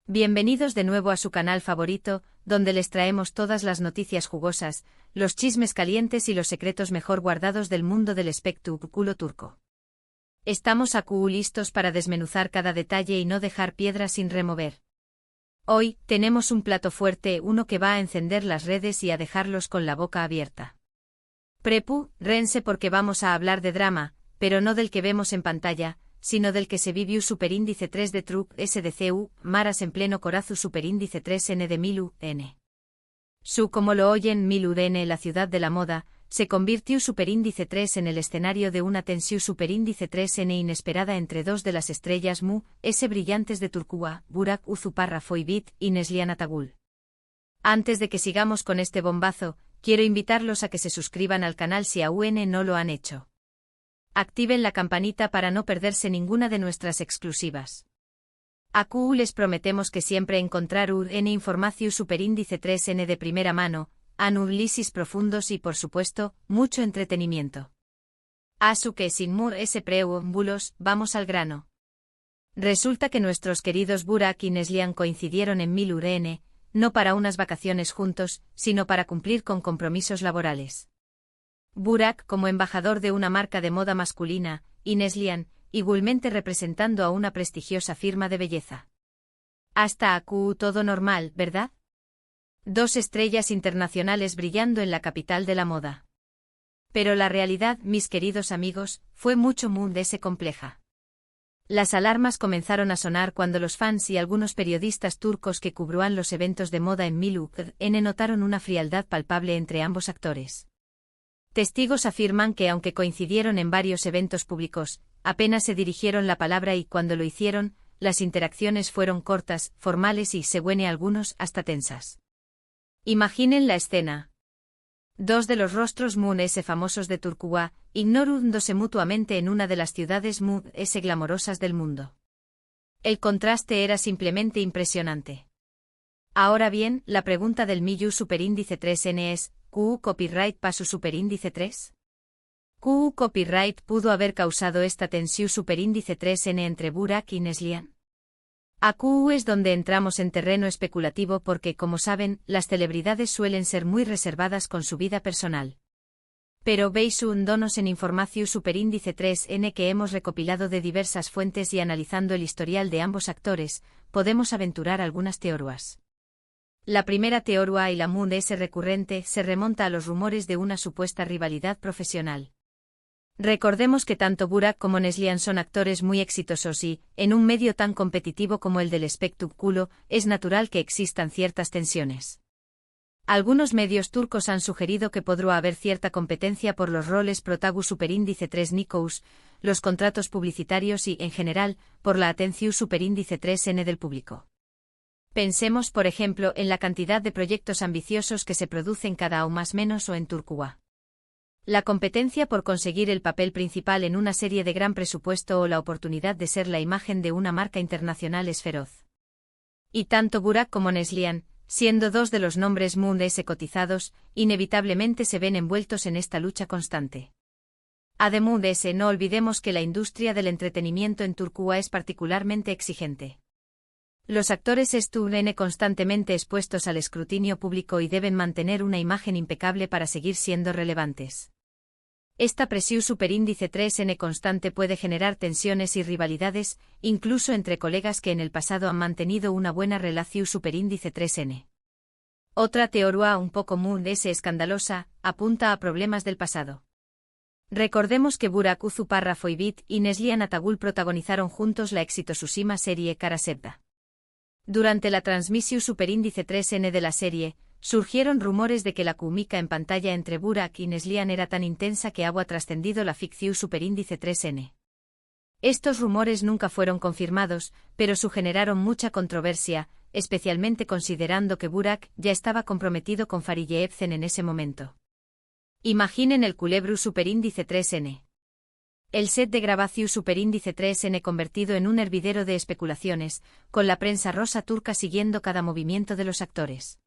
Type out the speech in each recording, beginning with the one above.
Bienvenidos de nuevo a su canal favorito, donde les traemos todas las noticias jugosas, los chismes calientes y los secretos mejor guardados del mundo del espectáculo turco. Estamos listos para desmenuzar cada detalle y no dejar piedra sin remover. Hoy, tenemos un plato fuerte, uno que va a encender las redes y a dejarlos con la boca abierta. Prepárense porque vamos a hablar de drama, pero no del que vemos en pantalla, sino del que se vivió superíndice 3 de Truc SDCU, Maras en pleno corazu superíndice 3N de Milu-N. Como lo oyen Milu-N, la ciudad de la moda, se convirtió superíndice 3 en el escenario de una tensión superíndice 3N inesperada entre dos de las estrellas S brillantes de Turquía, Burak Uzuparra Foybit y Neslihan Atagul. Antes de que sigamos con este bombazo, quiero invitarlos a que se suscriban al canal si aún no lo han hecho. Activen la campanita para no perderse ninguna de nuestras exclusivas. Les prometemos que siempre encontrar información superíndice 3N de primera mano, análisis profundos y por supuesto, mucho entretenimiento. Que sin preámbulos, vamos al grano. Resulta que nuestros queridos Burak y Neslihan coincidieron en Milu-N, no para unas vacaciones juntos, sino para cumplir con compromisos laborales. Burak como embajador de una marca de moda masculina, y Neslihan, igualmente representando a una prestigiosa firma de belleza. Hasta aquí todo normal, ¿verdad? Dos estrellas internacionales brillando en la capital de la moda. Pero la realidad, mis queridos amigos, fue mucho compleja. Las alarmas comenzaron a sonar cuando los fans y algunos periodistas turcos que cubrían los eventos de moda en Milu-N notaron una frialdad palpable entre ambos actores. Testigos afirman que aunque coincidieron en varios eventos públicos, apenas se dirigieron la palabra y cuando lo hicieron, las interacciones fueron cortas, formales y, según algunos, hasta tensas. Imaginen la escena. Dos de los rostros S famosos de Turquía, ignorándose mutuamente en una de las ciudades S glamorosas del mundo. El contraste era simplemente impresionante. Ahora bien, la pregunta del Milu superíndice 3N es, ¿copyright para su superíndice 3? ¿Copyright pudo haber causado esta tensión superíndice 3N entre Burak y Neslihan? Aquí es donde entramos en terreno especulativo porque, como saben, las celebridades suelen ser muy reservadas con su vida personal. Pero veis donos en información superíndice 3N que hemos recopilado de diversas fuentes y analizando el historial de ambos actores, podemos aventurar algunas teorías. La primera teoría y la S recurrente se remonta a los rumores de una supuesta rivalidad profesional. Recordemos que tanto Burak como Neslihan son actores muy exitosos y, en un medio tan competitivo como el del espectáculo, es natural que existan ciertas tensiones. Algunos medios turcos han sugerido que podría haber cierta competencia por los roles protagu superíndice 3 Nikous, los contratos publicitarios y, en general, por la atención superíndice 3N del público. Pensemos, por ejemplo, en la cantidad de proyectos ambiciosos que se producen cada más menos o en Turquía. La competencia por conseguir el papel principal en una serie de gran presupuesto o la oportunidad de ser la imagen de una marca internacional es feroz. Y tanto Burak como Neslihan, siendo dos de los nombres S cotizados, inevitablemente se ven envueltos en esta lucha constante. Además, no olvidemos que la industria del entretenimiento en Turquía es particularmente exigente. Los actores están constantemente expuestos al escrutinio público y deben mantener una imagen impecable para seguir siendo relevantes. Esta presión superíndice 3N constante puede generar tensiones y rivalidades, incluso entre colegas que en el pasado han mantenido una buena relación superíndice 3N. Otra teoría un poco S escandalosa, apunta a problemas del pasado. Recordemos que Burak Uzuparra Foybit y Neslihan Atagul protagonizaron juntos la exitosísima serie Kara Sevda. Durante la transmisión superíndice 3N de la serie, surgieron rumores de que la química en pantalla entre Burak y Neslihan era tan intensa que había trascendido la ficción superíndice 3N. Estos rumores nunca fueron confirmados, pero generaron mucha controversia, especialmente considerando que Burak ya estaba comprometido con Fariye Evcen en ese momento. Imaginen el culebru superíndice 3N. El set de grabación superíndice 3N convertido en un hervidero de especulaciones, con la prensa rosa turca siguiendo cada movimiento de los actores.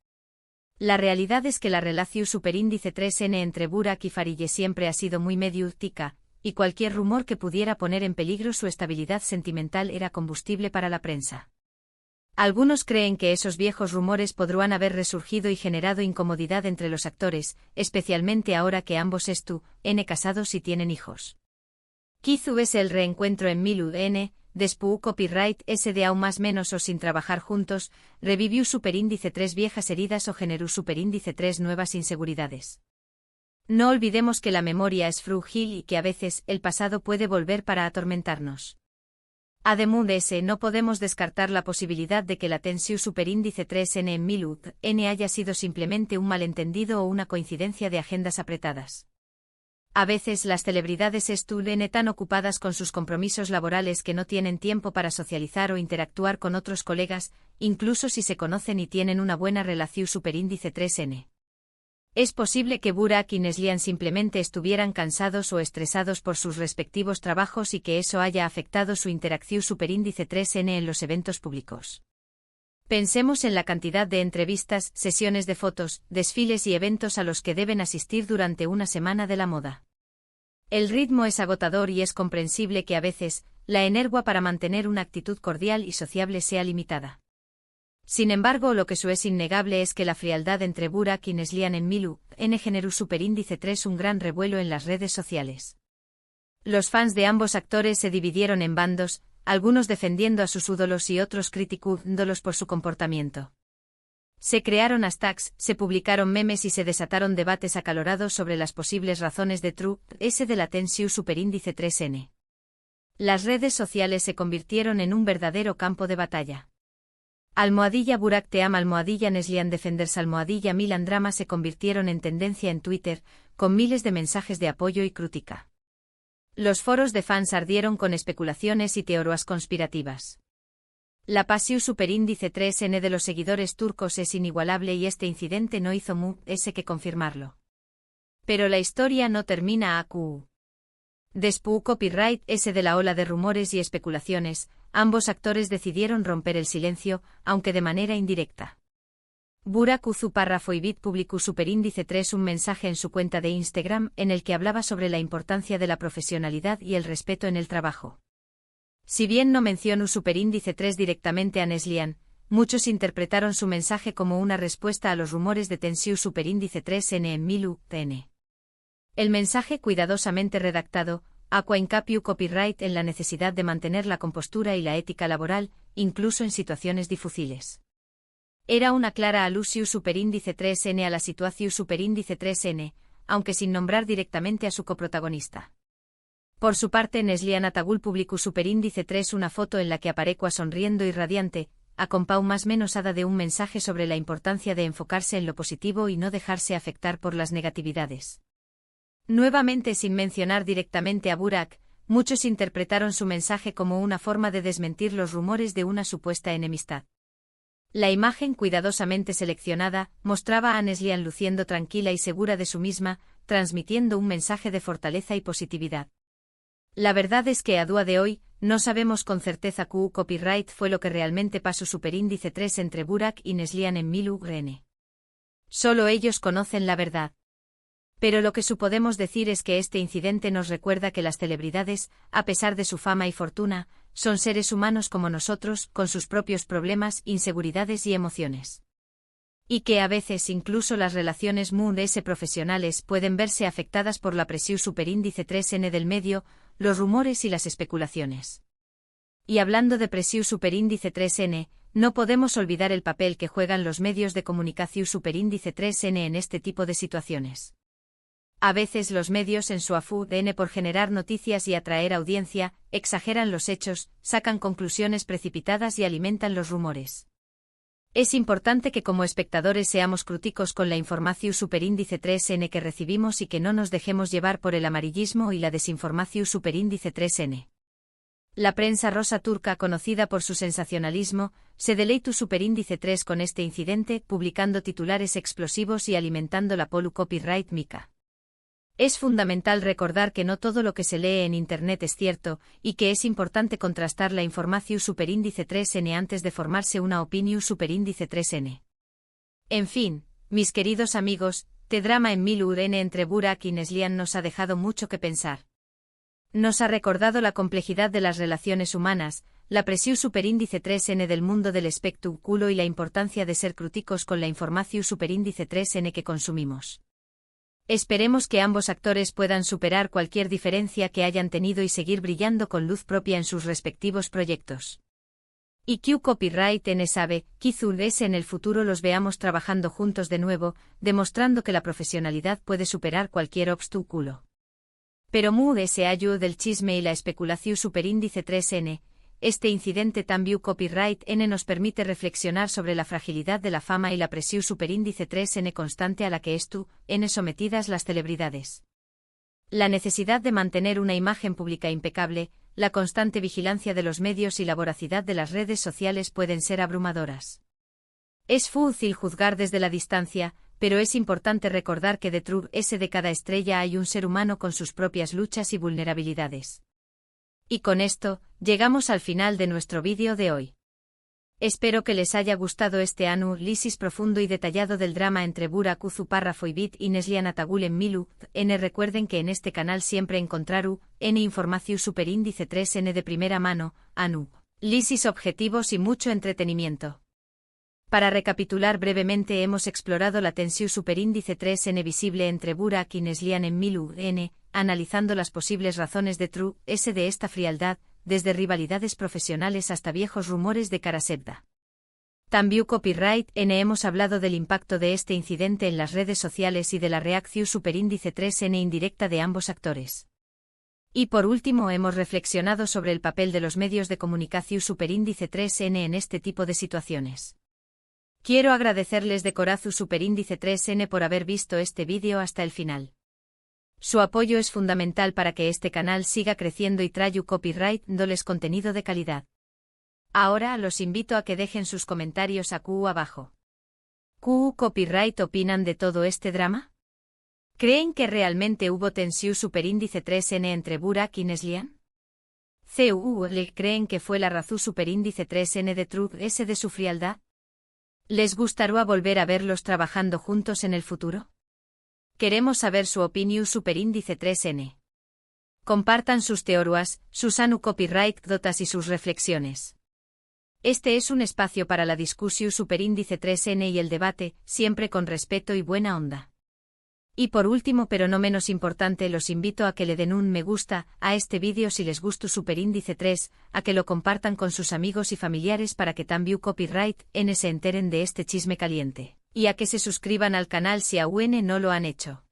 La realidad es que la relación superíndice 3N entre Burak y Fariye siempre ha sido muy mediática, y cualquier rumor que pudiera poner en peligro su estabilidad sentimental era combustible para la prensa. Algunos creen que esos viejos rumores podrían haber resurgido y generado incomodidad entre los actores, especialmente ahora que ambos están casados y tienen hijos. Quizú es el reencuentro en Milu después copyright de aún más menos o sin trabajar juntos, revivió superíndice 3 viejas heridas o generó superíndice 3 nuevas inseguridades. No olvidemos que la memoria es frágil y que a veces el pasado puede volver para atormentarnos. Además de ese, no podemos descartar la posibilidad de que la tensión superíndice 3N en Milu haya sido simplemente un malentendido o una coincidencia de agendas apretadas. A veces las celebridades están tan ocupadas con sus compromisos laborales que no tienen tiempo para socializar o interactuar con otros colegas, incluso si se conocen y tienen una buena relación superíndice 3N. Es posible que Burak y Neslihan simplemente estuvieran cansados o estresados por sus respectivos trabajos y que eso haya afectado su interacción superíndice 3N en los eventos públicos. Pensemos en la cantidad de entrevistas, sesiones de fotos, desfiles y eventos a los que deben asistir durante una semana de la moda. El ritmo es agotador y es comprensible que a veces, la energía para mantener una actitud cordial y sociable sea limitada. Sin embargo, lo que es innegable es que la frialdad entre Burak y Neslihan en Milu generó superíndice 3 un gran revuelo en las redes sociales. Los fans de ambos actores se dividieron en bandos, algunos defendiendo a sus ídolos y otros criticándolos por su comportamiento. Se crearon hashtags, se publicaron memes y se desataron debates acalorados sobre las posibles razones de de la tensión superíndice 3N. Las redes sociales se convirtieron en un verdadero campo de batalla. Burak te ama Neslihan defenders Milan drama se convirtieron en tendencia en Twitter, con miles de mensajes de apoyo y crítica. Los foros de fans ardieron con especulaciones y teorías conspirativas. La pasión superíndice 3N de los seguidores turcos es inigualable y este incidente no hizo más que confirmarlo. Pero la historia no termina aquí. Después copyright de la ola de rumores y especulaciones, ambos actores decidieron romper el silencio, aunque de manera indirecta. Burak Uzuparrafoibit publicó superíndice 3 un mensaje en su cuenta de Instagram en el que hablaba sobre la importancia de la profesionalidad y el respeto en el trabajo. Si bien no mencionó superíndice 3 directamente a Neslihan, muchos interpretaron su mensaje como una respuesta a los rumores de tensión superíndice 3N en Milu TN. El mensaje cuidadosamente redactado, hace hincapié copyright en la necesidad de mantener la compostura y la ética laboral, incluso en situaciones difíciles. Era una clara alusión superíndice 3N a la situación superíndice 3N, aunque sin nombrar directamente a su coprotagonista. Por su parte, Neslihan Atagul publicó superíndice 3 una foto en la que aparecua sonriendo y radiante, acompañado más menos de un mensaje sobre la importancia de enfocarse en lo positivo y no dejarse afectar por las negatividades. Nuevamente, sin mencionar directamente a Burak, muchos interpretaron su mensaje como una forma de desmentir los rumores de una supuesta enemistad. La imagen cuidadosamente seleccionada mostraba a Neslihan luciendo tranquila y segura de sí misma, transmitiendo un mensaje de fortaleza y positividad. La verdad es que a día de hoy, no sabemos con certeza qué copyright fue lo que realmente pasó superíndice 3 entre Burak y Neslihan en Milu GN. Solo ellos conocen la verdad. Pero lo que podemos decir es que este incidente nos recuerda que las celebridades, a pesar de su fama y fortuna, son seres humanos como nosotros, con sus propios problemas, inseguridades y emociones. Y que a veces incluso las relaciones profesionales pueden verse afectadas por la presión superíndice 3N del medio, los rumores y las especulaciones. Y hablando de presión superíndice 3N, no podemos olvidar el papel que juegan los medios de comunicación superíndice 3N en este tipo de situaciones. A veces los medios en su afán por generar noticias y atraer audiencia, exageran los hechos, sacan conclusiones precipitadas y alimentan los rumores. Es importante que como espectadores seamos críticos con la información superíndice 3N que recibimos y que no nos dejemos llevar por el amarillismo y la desinformación superíndice 3N. La prensa rosa turca, conocida por su sensacionalismo, se deleitó superíndice 3 con este incidente, publicando titulares explosivos y alimentando la polu copyright mica. Es fundamental recordar que no todo lo que se lee en Internet es cierto, y que es importante contrastar la información superíndice 3N antes de formarse una opinión superíndice 3N. En fin, mis queridos amigos, el drama en Milu N entre Burak y Neslihan nos ha dejado mucho que pensar. Nos ha recordado la complejidad de las relaciones humanas, la presión superíndice 3n del mundo del espectáculo y la importancia de ser críticos con la información superíndice 3n que consumimos. Esperemos que ambos actores puedan superar cualquier diferencia que hayan tenido y seguir brillando con luz propia en sus respectivos proyectos. Y Q Copyright N sabe, quizás en el futuro los veamos trabajando juntos de nuevo, demostrando que la profesionalidad puede superar cualquier obstáculo. Pero mu ese ayu del chisme y la especulación superíndice 3n, este incidente también Copyright N nos permite reflexionar sobre la fragilidad de la fama y la presión superíndice 3n constante a la que n sometidas las celebridades. La necesidad de mantener una imagen pública impecable, la constante vigilancia de los medios y la voracidad de las redes sociales pueden ser abrumadoras. Es fácil juzgar desde la distancia, pero es importante recordar que detrás de cada estrella hay un ser humano con sus propias luchas y vulnerabilidades. Y con esto, llegamos al final de nuestro vídeo de hoy. Espero que les haya gustado este análisis profundo y detallado del drama entre Burak Párrafo y Bit y Neslihan Atagul en Milu. Recuerden que en este canal siempre encontraru información superíndice 3n de primera mano, análisis objetivos y mucho entretenimiento. Para recapitular brevemente, hemos explorado la tensión superíndice 3n visible entre Burak y Neslihan en Milu, analizando las posibles razones de de esta frialdad, desde rivalidades profesionales hasta viejos rumores de Karasevda. También Copyright N hemos hablado del impacto de este incidente en las redes sociales y de la reacción superíndice 3n indirecta de ambos actores. Y por último hemos reflexionado sobre el papel de los medios de comunicación superíndice 3n en este tipo de situaciones. Quiero agradecerles de corazón superíndice 3n por haber visto este vídeo hasta el final. Su apoyo es fundamental para que este canal siga creciendo y traiga copyright dándoles contenido de calidad. Ahora los invito a que dejen sus comentarios abajo. ¿Qué Copyright opinan de todo este drama? ¿Creen que realmente hubo tensión superíndice 3n entre Burak y Neslihan? ¿Creen que fue la razón superíndice 3n de de su frialdad? ¿Les gustaría volver a verlos trabajando juntos en el futuro? Queremos saber su opinión superíndice 3n. Compartan sus teorías, sus copyright dotas y sus reflexiones. Este es un espacio para la discusión superíndice 3n y el debate, siempre con respeto y buena onda. Y por último pero no menos importante, los invito a que le den un me gusta a este vídeo si les gustó superíndice 3, a que lo compartan con sus amigos y familiares para que también Copyright N se enteren de este chisme caliente. Y a que se suscriban al canal si aún no lo han hecho.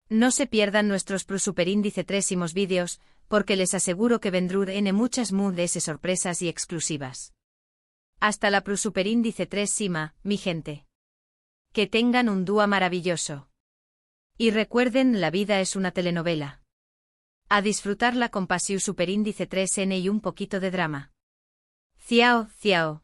No se pierdan nuestros superíndice 3 vídeos, porque les aseguro que vendrán muchas sorpresas y exclusivas. Hasta la superíndice 3 sima, mi gente. Que tengan un día maravilloso. Y recuerden, la vida es una telenovela. A disfrutarla con pasión superíndice 3n y un poquito de drama. Ciao, ciao.